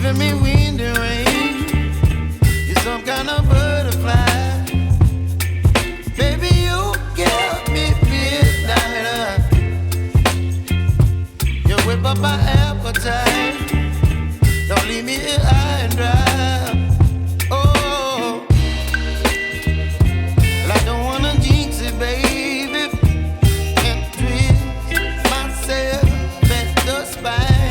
giving me wind and rain. You're some kind of butterfly. Baby, you give me midnight. You whip up my appetite. Don't leave me here high and dry. Oh, well, I don't wanna jinx it, baby, and twist myself at the spine.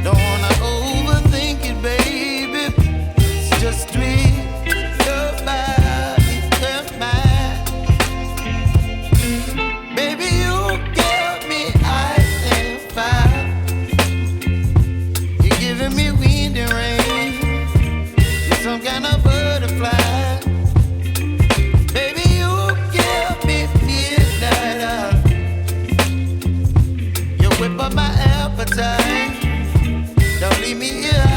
Don't wanna overthink it, baby. It's just twist your body and mine. Baby, you give me ice and fire. You're giving me wind and rain. You're some kind of butterfly. Baby, you give me midnight. You whip up my appetite. Don't leave me here